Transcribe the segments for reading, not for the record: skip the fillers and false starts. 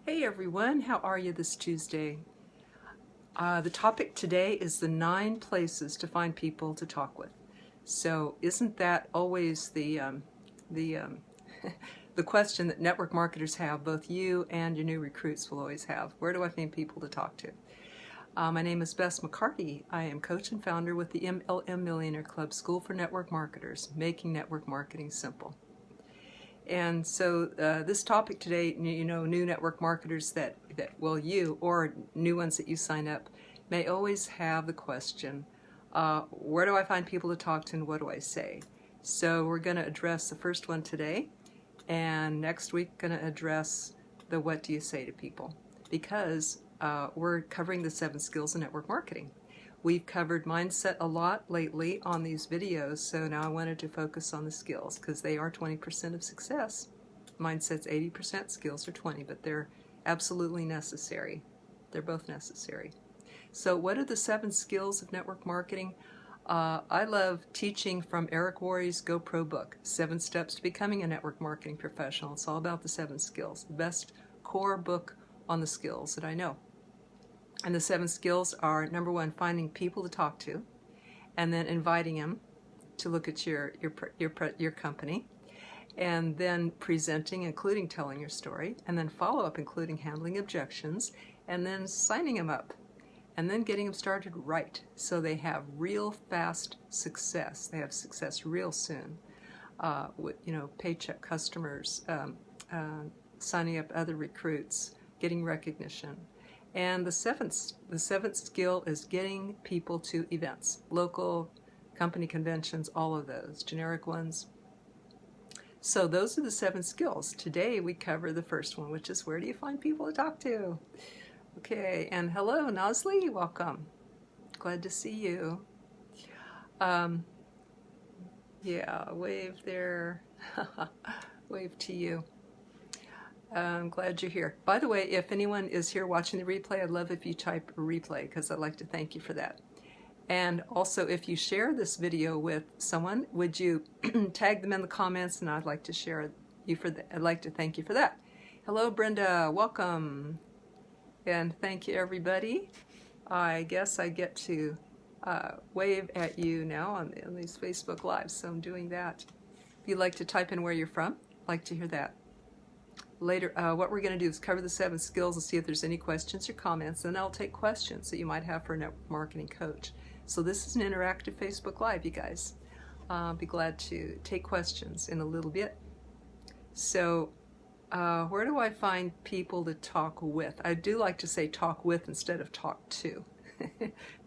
Hey everyone, how are you this Tuesday? The topic today is the 9 places to find people to talk with. So isn't that always the the question that network marketers have, both you and your new recruits will always have? Where do I find people to talk to? My name is Bess McCarty. I am coach and founder with the MLM Millionaire Club School for Network Marketers, making network marketing simple. And so this topic today, new network marketers you or new ones that you sign up may always have the question, where do I find people to talk to and what do I say? So we're going to address the first one today, and next week going to address the what do you say to people, because we're covering the 7 skills of network marketing. We've covered mindset a lot lately on these videos, so now I wanted to focus on the skills because they are 20% of success. Mindset's 80%, skills are 20%, but they're absolutely necessary. They're both necessary. So what are the 7 skills of network marketing? I love teaching from Eric Worre's GoPro book, 7 Steps to Becoming a Network Marketing Professional. It's all about the 7 skills, the best core book on the skills that I know. And the 7 skills are, number 1, finding people to talk to, and then inviting them to look at your company, and then presenting, including telling your story, and then follow up, including handling objections, and then signing them up, and then getting them started right, so they have real fast success. They have success real soon. With paycheck customers, signing up other recruits, getting recognition. And the seventh skill is getting people to events, local company conventions, all of those, generic ones. So those are the 7 skills. Today we cover the first one, which is where do you find people to talk to? Okay, and hello, Nasli, welcome. Glad to see you. Yeah, wave there. Wave to you. I'm glad you're here. By the way, if anyone is here watching the replay, I'd love if you type a replay because I'd like to thank you for that. And also, if you share this video with someone, would you tag them in the comments? And I'd like to I'd like to thank you for that. Hello, Brenda. Welcome. And thank you, everybody. I guess I get to wave at you now on these Facebook Lives, so I'm doing that. If you'd like to type in where you're from, I'd like to hear that. Later, what we're going to do is cover the 7 skills and see if there's any questions or comments. Then I'll take questions that you might have for a network marketing coach. So this is an interactive Facebook Live, you guys. I'll be glad to take questions in a little bit. So where do I find people to talk with? I do like to say talk with instead of talk to.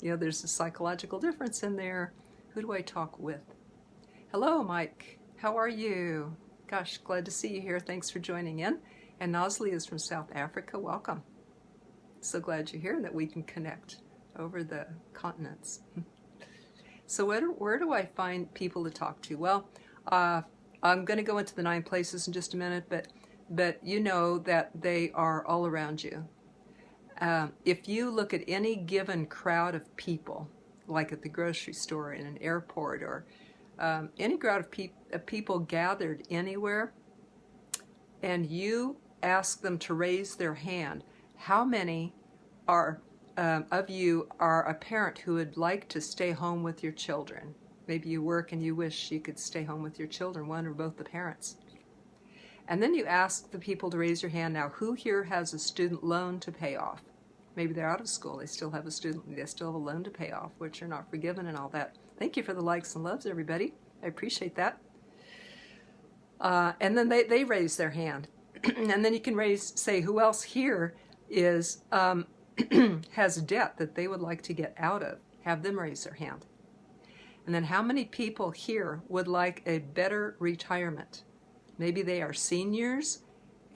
There's a psychological difference in there. Who do I talk with? Hello, Mike. How are you? Gosh, glad to see you here. Thanks for joining in. And Nasli is from South Africa. Welcome. So glad you're here and that we can connect over the continents. So where do I find people to talk to? Well, I'm going to go into the 9 places in just a minute, but you know that they are all around you. If you look at any given crowd of people, like at the grocery store, in an airport, or any crowd of people gathered anywhere, and you ask them to raise their hand, how many of you are a parent who would like to stay home with your children? Maybe you work and you wish you could stay home with your children, one or both the parents. And then you ask the people to raise your hand now, who here has a student loan to pay off? Maybe they're out of school, they still have a loan to pay off, which are not forgiven and all that. Thank you for the likes and loves, everybody. I appreciate that. And then they raise their hand. And then you can say who else here is has debt that they would like to get out of. Have them raise their hand. And then how many people here would like a better retirement? Maybe they are seniors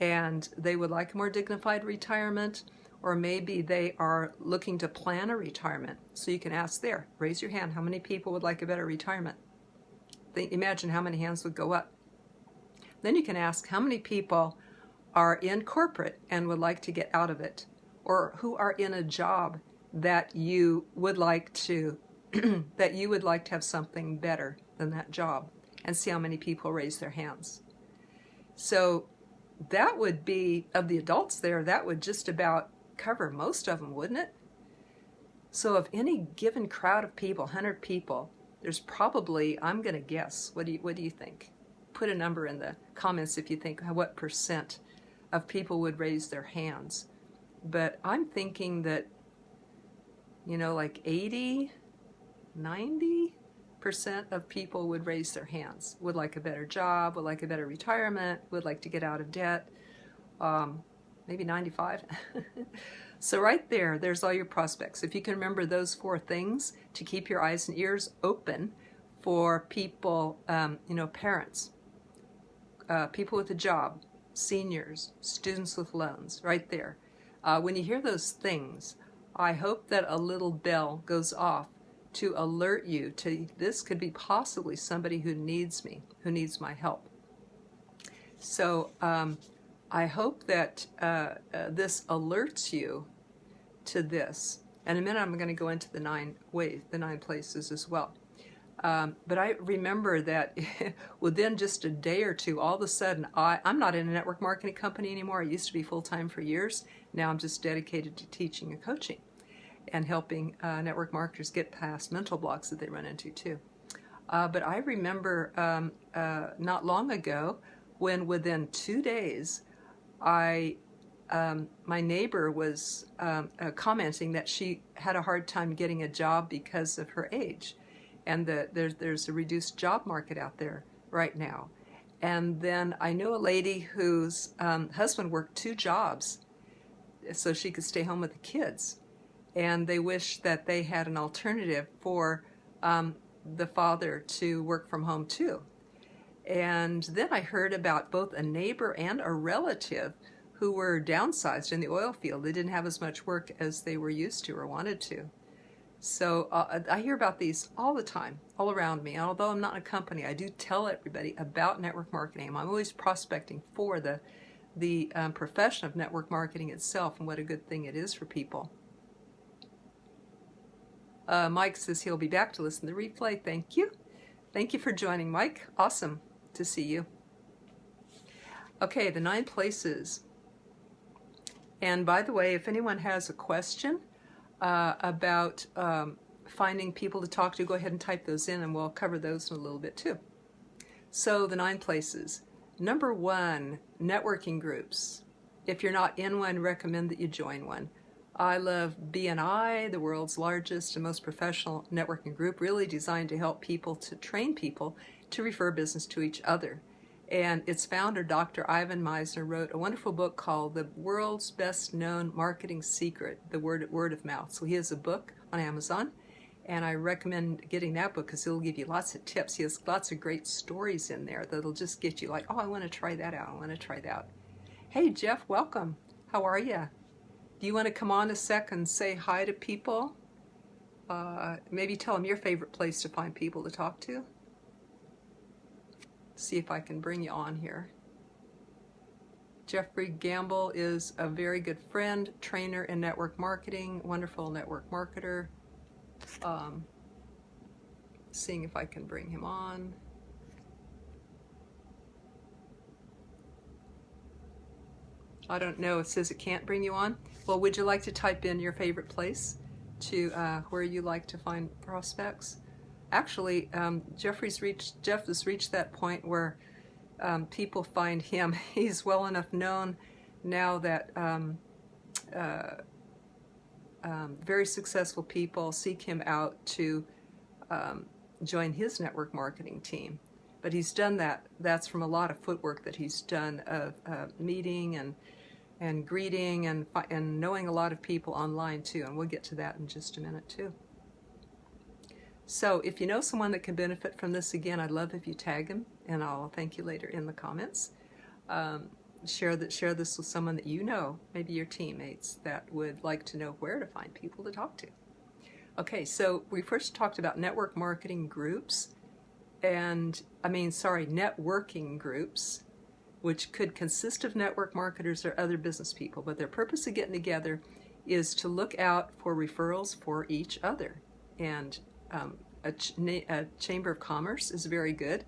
and they would like a more dignified retirement, or maybe they are looking to plan a retirement. So you can ask there, raise your hand, how many people would like a better retirement? Imagine how many hands would go up. Then you can ask how many people are in corporate and would like to get out of it, or who are in a job that you would like to have something better than that job, and see how many people raise their hands. So that would be, of the adults there, that would just about cover most of them, wouldn't it? So of any given crowd of people, 100 people, there's probably, I'm going to guess, what do you think? Put a number in the comments if you think what percent of people would raise their hands. But I'm thinking that, like 80, 90% of people would raise their hands, would like a better job, would like a better retirement, would like to get out of debt. Maybe 95. So right there's all your prospects. If you can remember those 4 things to keep your eyes and ears open for people, parents, people with a job, seniors, students with loans, right there. When you hear those things, I hope that a little bell goes off to alert you to this could be possibly somebody who needs me, who needs my help. So I hope that this alerts you to this. And in a minute, I'm going to go into the 9 places as well. But I remember that within just a day or two, all of a sudden, I'm not in a network marketing company anymore. I used to be full-time for years. Now I'm just dedicated to teaching and coaching and helping network marketers get past mental blocks that they run into too. But I remember not long ago when within 2 days, my neighbor was commenting that she had a hard time getting a job because of her age, and that there's a reduced job market out there right now. And then I knew a lady whose husband worked 2 jobs so she could stay home with the kids, and they wished that they had an alternative for the father to work from home too. And then I heard about both a neighbor and a relative who were downsized in the oil field. They didn't have as much work as they were used to or wanted to. So I hear about these all the time, all around me. And although I'm not in a company, I do tell everybody about network marketing. I'm always prospecting for the profession of network marketing itself and what a good thing it is for people. Mike says he'll be back to listen to the replay. Thank you. Thank you for joining, Mike. Awesome to see you. Okay, the 9 places. And by the way, if anyone has a question about finding people to talk to, go ahead and type those in and we'll cover those in a little bit too. So the 9 places. Number 1, networking groups. If you're not in one, recommend that you join one. I love BNI, the world's largest and most professional networking group, really designed to help people, to train people to refer business to each other. And its founder, Dr. Ivan Misner, wrote a wonderful book called The World's Best Known Marketing Secret, The Word of Mouth. So he has a book on Amazon, and I recommend getting that book because it'll give you lots of tips. He has lots of great stories in there that'll just get you like, oh, I want to try that out. I want to try that out. Hey, Jeff, welcome. How are you? Do you want to come on a sec and say hi to people? Maybe tell them your favorite place to find people to talk to. See if I can bring you on here. Jeffrey Gamble is a very good friend, trainer in network marketing, wonderful network marketer. Seeing if I can bring him on. I don't know, it says it can't bring you on. Well, would you like to type in your favorite place to where you like to find prospects? Actually, Jeff has reached that point where people find him. He's well enough known now that very successful people seek him out to join his network marketing team. But he's done that. That's from a lot of footwork that he's done of meeting and greeting and knowing a lot of people online too. And we'll get to that in just a minute too. So if you know someone that can benefit from this, again, I'd love if you tag him, and I'll thank you later in the comments. Share this with someone that you know, maybe your teammates, that would like to know where to find people to talk to. Okay, so we first talked about network marketing groups, networking groups, which could consist of network marketers or other business people, but their purpose of getting together is to look out for referrals for each other. And a Chamber of Commerce is very good.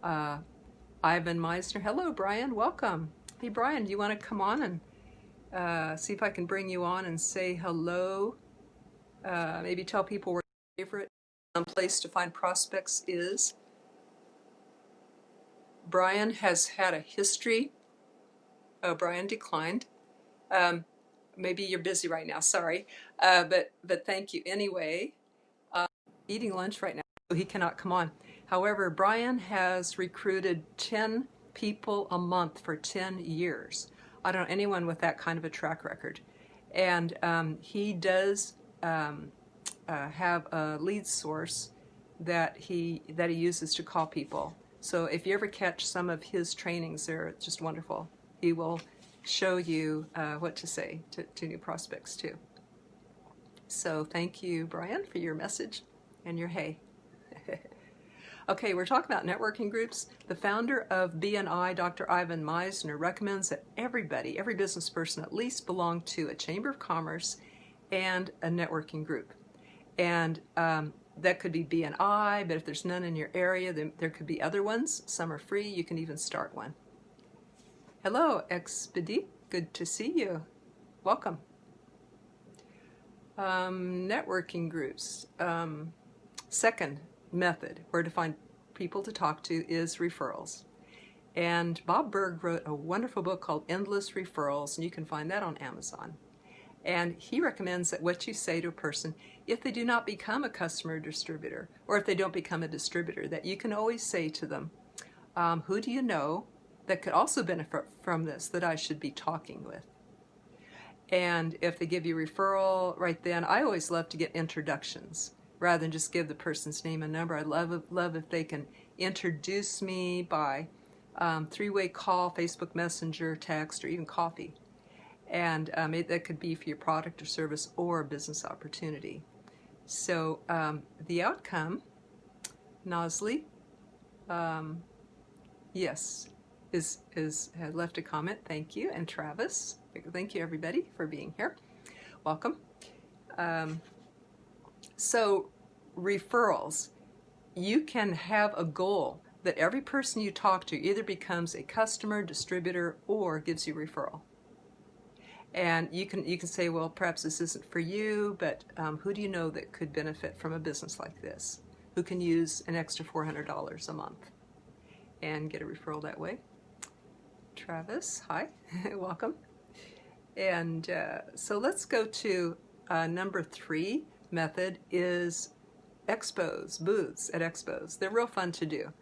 Ivan Misner, hello Brian, welcome. Hey, Brian, do you want to come on and see if I can bring you on and say hello? Maybe tell people where your favorite place to find prospects is. Brian has had a history. Oh, Brian declined. Maybe you're busy right now. Sorry, but thank you anyway. Eating lunch right now, so he cannot come on. However, Brian has recruited 10 people a month for 10 years. I don't know anyone with that kind of a track record. And he does have a lead source that he uses to call people. So if you ever catch some of his trainings, they're just wonderful. He will show you what to say to new prospects too. So thank you, Brian, for your message and your hey. Okay, we're talking about networking groups. The founder of BNI, Dr. Ivan Misner, recommends that everybody, every business person, at least belong to a Chamber of Commerce and a networking group. And that could be BNI, but if there's none in your area, then there could be other ones. Some are free. You can even start one. Hello, Expedit. Good to see you. Welcome. Networking groups. Second method where to find people to talk to is referrals. And Bob Berg wrote a wonderful book called Endless Referrals, and you can find that on Amazon. And he recommends that what you say to a person, if they do not become a customer distributor, or if they don't become a distributor, that you can always say to them, who do you know that could also benefit from this that I should be talking with? And if they give you a referral right then, I always love to get introductions rather than just give the person's name and number. I love if they can introduce me by three-way call, Facebook Messenger, text, or even coffee. And that could be for your product or service or a business opportunity. So the outcome, Nosley, yes, has left a comment. Thank you. And Travis, thank you everybody for being here. Welcome. So referrals, you can have a goal that every person you talk to either becomes a customer, distributor, or gives you a referral. And you can say, well, perhaps this isn't for you, but who do you know that could benefit from a business like this? Who can use an extra $400 a month and get a referral that way? Travis, hi, welcome. And so let's go to number 3 method is expos, booths at expos. They're real fun to do.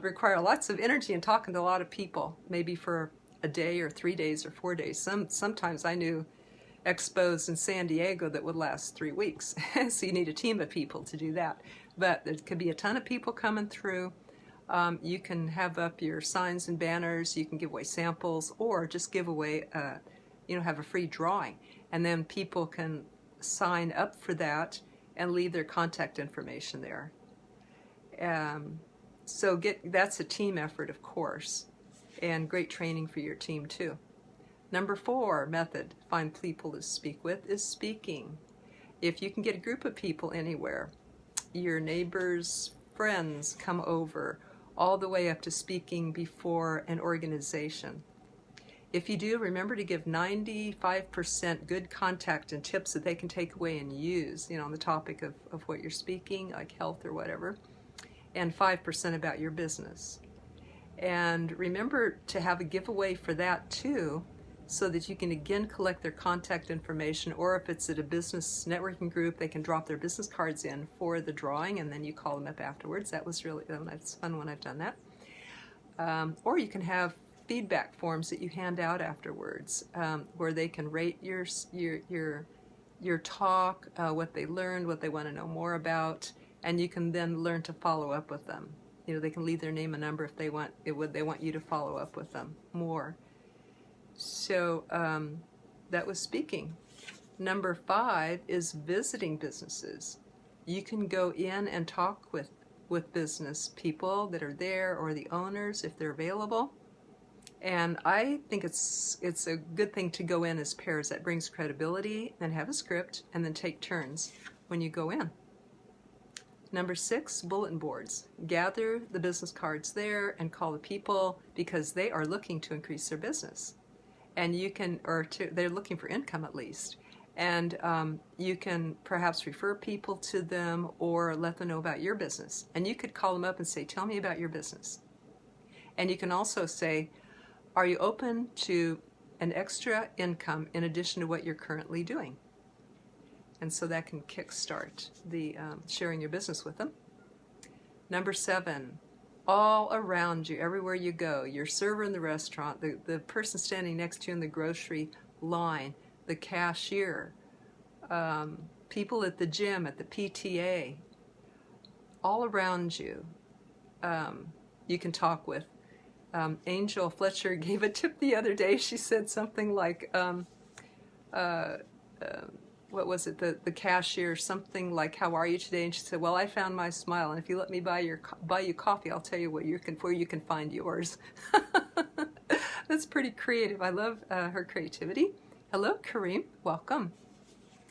Require lots of energy and talking to a lot of people, maybe for a day or 3 days or 4 days. Sometimes I knew expos in San Diego that would last 3 weeks. So you need a team of people to do that. But there could be a ton of people coming through. You can have up your signs and banners. You can give away samples, or just give away, have a free drawing, and then people can sign up for that and leave their contact information there. So that's a team effort, of course, and great training for your team too. Number 4 method, find people to speak with, is speaking. If you can get a group of people anywhere, your neighbors, friends come over, all the way up to speaking before an organization. If you do, remember to give 95% good contact and tips that they can take away and use, on the topic of what you're speaking, like health or whatever, and 5% about your business. And remember to have a giveaway for that too, so that you can again collect their contact information, or if it's at a business networking group, they can drop their business cards in for the drawing, and then you call them up afterwards. That's fun when I've done that. Or you can have feedback forms that you hand out afterwards, where they can rate your talk, what they learned, what they want to know more about, and you can then learn to follow up with them. They can leave their name and number if they want you to follow up with them more. So that was speaking. Number 5 is visiting businesses. You can go in and talk with business people that are there, or the owners if they're available. And I think it's a good thing to go in as pairs. That brings credibility, and have a script, and then take turns when you go in. Number 6, bulletin boards. Gather the business cards there and call the people because they are looking to increase their business. And you can, they're looking for income at least. And you can perhaps refer people to them or let them know about your business. And you could call them up and say, tell me about your business. And you can also say, are you open to an extra income in addition to what you're currently doing? And so that can kickstart the sharing your business with them. Number 7, all around you, everywhere you go, your server in the restaurant, the person standing next to you in the grocery line, the cashier, people at the gym, at the PTA, all around you, you can talk with. Angel Fletcher gave a tip the other day. She said something like, what was it, the cashier, something like, how are you today? And she said, well, I found my smile, and if you let me buy you coffee, I'll tell you where you can find yours. That's pretty creative. I love her creativity. Hello, Kareem. Welcome.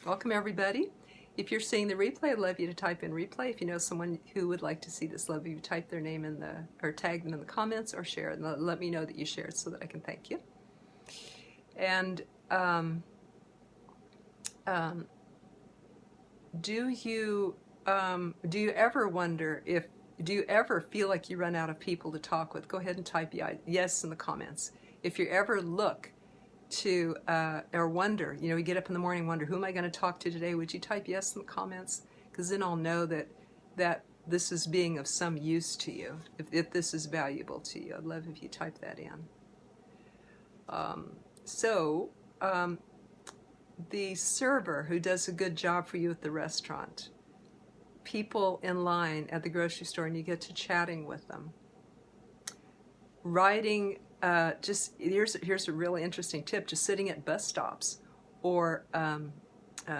Welcome, everybody. If you're seeing the replay, I'd love you to type in replay. If you know someone who would like to see this, love you to type their name in or tag them in the comments or share it, and let me know that you shared so that I can thank you. And do you ever wonder do you ever feel like you run out of people to talk with? Go ahead and type yes in the comments. If you ever look to or wonder, you get up in the morning and wonder, who am I going to talk to today? Would you type yes in the comments? Because then I'll know that this is being of some use to you, if this is valuable to you. I'd love if you type that in. The server who does a good job for you at the restaurant, people in line at the grocery store, and you get to chatting with them. Riding, here's a really interesting tip, just sitting at bus stops or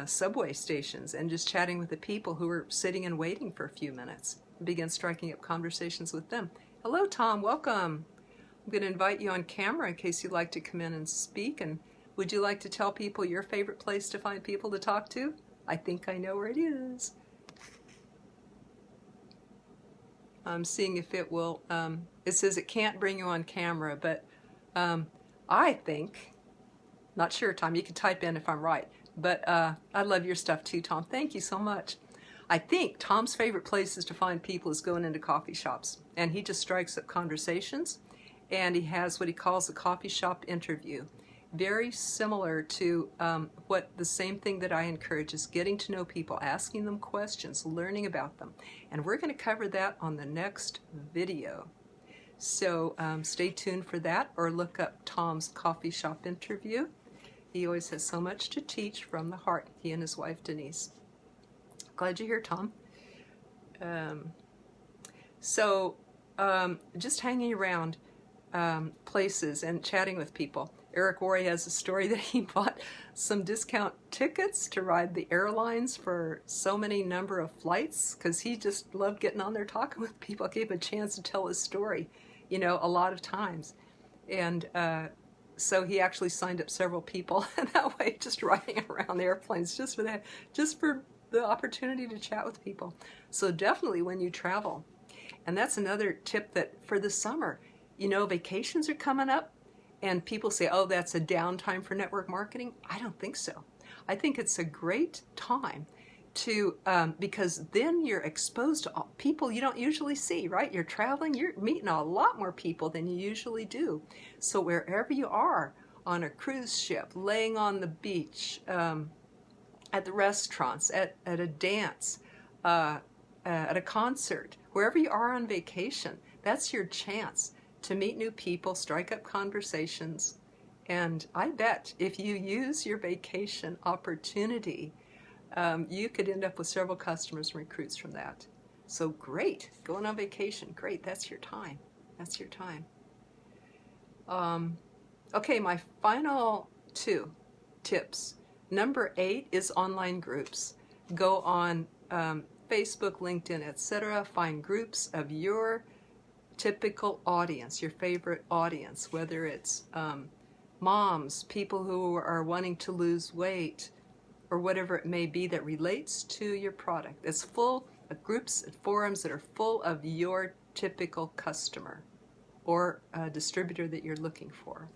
subway stations and just chatting with the people who are sitting and waiting for a few minutes. Begin striking up conversations with them. Hello, Tom, welcome. I'm going to invite you on camera in case you'd like to come in and speak. And would you like to tell people your favorite place to find people to talk to? I think I know where it is. I'm seeing if it will, it says it can't bring you on camera, but I think, not sure, Tom, you can type in if I'm right, but I love your stuff too, Tom. Thank you so much. I think Tom's favorite places to find people is going into coffee shops, and he just strikes up conversations, and he has what he calls a coffee shop interview. Very similar to the same thing that I encourage is getting to know people, asking them questions, learning about them. And we're going to cover that on the next video. So stay tuned for that, or look up Tom's coffee shop interview. He always has so much to teach from the heart, he and his wife Denise. Glad you're here, Tom. Just hanging around places and chatting with people. Eric Worre has a story that he bought some discount tickets to ride the airlines for so many number of flights because he just loved getting on there talking with people, gave a chance to tell his story, a lot of times. And so he actually signed up several people that way, just riding around the airplanes just for the opportunity to chat with people. So definitely when you travel. And that's another tip that for the summer, vacations are coming up. And people say, oh, that's a downtime for network marketing. I don't think so. I think it's a great time to, because then you're exposed to people you don't usually see, right? You're traveling, you're meeting a lot more people than you usually do. So wherever you are, on a cruise ship, laying on the beach, at the restaurants, at a dance, at a concert, wherever you are on vacation, that's your chance to meet new people, strike up conversations, and I bet if you use your vacation opportunity, you could end up with several customers and recruits from that. So great, going on vacation, great, that's your time. That's your time. Okay, my final 2 tips. Number 8 is online groups. Go on Facebook, LinkedIn, etc. Find groups of your typical audience, your favorite audience, whether it's moms, people who are wanting to lose weight, or whatever it may be that relates to your product. It's full groups and forums that are full of your typical customer or distributor that you're looking for.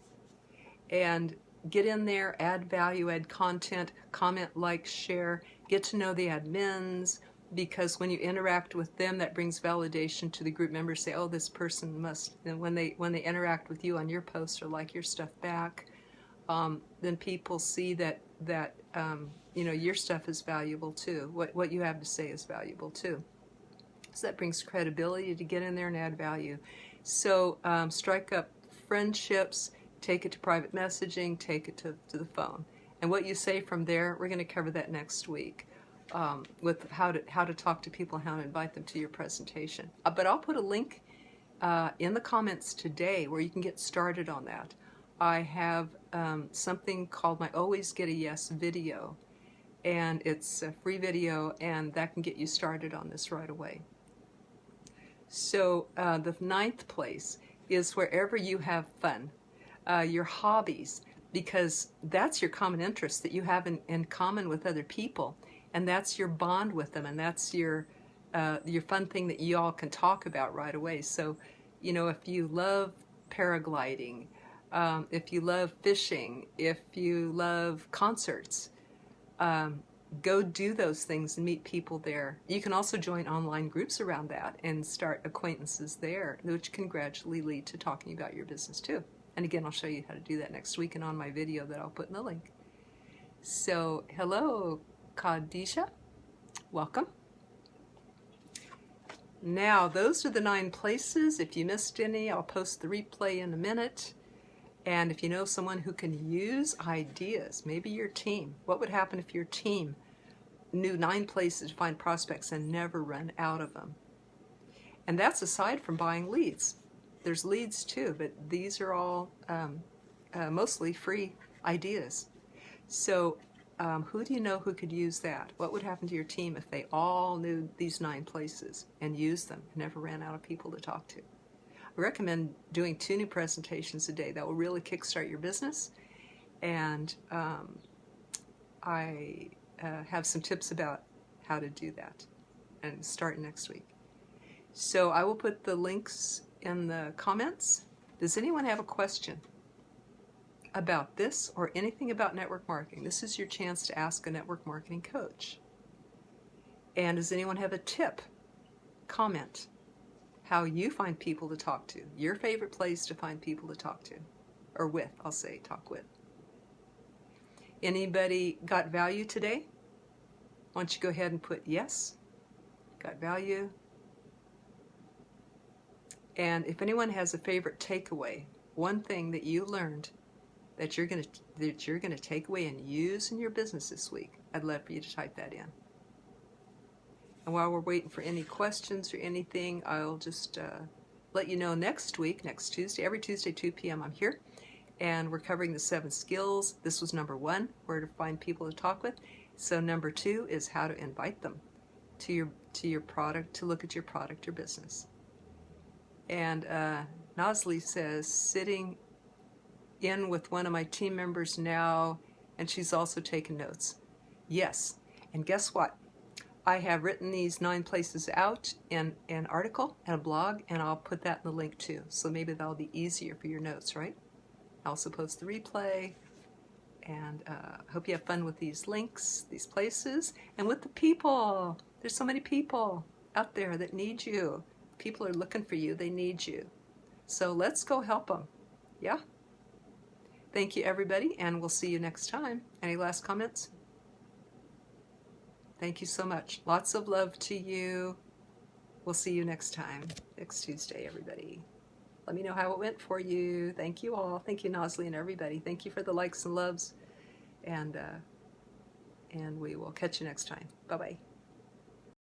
And get in there, add value, add content, comment, like, share, get to know the admins, because when you interact with them, that brings validation to the group members. Say, oh, this person must, and when they interact with you on your posts or like your stuff back, then people see that your stuff is valuable too. What you have to say is valuable too. So that brings credibility to get in there and add value. So strike up friendships, take it to private messaging, take it to the phone. And what you say from there, we're going to cover that next week with how to talk to people, how to invite them to your presentation. But I'll put a link in the comments today where you can get started on that. I have something called my Always Get a Yes video, and it's a free video, and that can get you started on this right away. So the 9th place is wherever you have fun, your hobbies, because that's your common interest that you have in common with other people, and that's your bond with them, and that's your fun thing that you all can talk about right away. So, if you love paragliding, if you love fishing, if you love concerts, go do those things and meet people there. You can also join online groups around that and start acquaintances there, which can gradually lead to talking about your business too. And again, I'll show you how to do that next week and on my video that I'll put in the link. So, hello, Khadija. Welcome. Now, those are the 9 places. If you missed any, I'll post the replay in a minute. And if you know someone who can use ideas, maybe your team, what would happen if your team knew 9 places to find prospects and never run out of them? And that's aside from buying leads. There's leads too, but these are all mostly free ideas. So who do you know who could use that? What would happen to your team if they all knew these 9 places and used them and never ran out of people to talk to? I recommend doing 2 new presentations a day. That will really kickstart your business. And I have some tips about how to do that and start next week. So I will put the links in the comments. Does anyone have a question about this or anything about network marketing? This is your chance to ask a network marketing coach. And does anyone have a tip? Comment how you find people to talk to, your favorite place to find people to talk to, or with, I'll say, talk with. Anybody got value today? Why don't you go ahead and put yes, got value. And if anyone has a favorite takeaway, one thing that you learned that you're going to take away and use in your business this week, I'd love for you to type that in. And while we're waiting for any questions or anything, I'll just let you know next week, next Tuesday, every Tuesday, 2 p.m. I'm here. And we're covering the 7 skills. This was number 1, where to find people to talk with. So number 2 is how to invite them to your product, to look at your product or business. And Nosley says, sitting in with one of my team members now, and she's also taken notes. Yes, and guess what? I have written these 9 places out in an article and a blog, and I'll put that in the link too. So maybe that'll be easier for your notes, right? I'll also post the replay, and hope you have fun with these links, these places, and with the people. There's so many people out there that need you. People are looking for you. They need you. So let's go help them. Yeah? Thank you, everybody, and we'll see you next time. Any last comments? Thank you so much. Lots of love to you. We'll see you next time, next Tuesday, everybody. Let me know how it went for you. Thank you all. Thank you, Nosley, and everybody. Thank you for the likes and loves. And we will catch you next time. Bye-bye.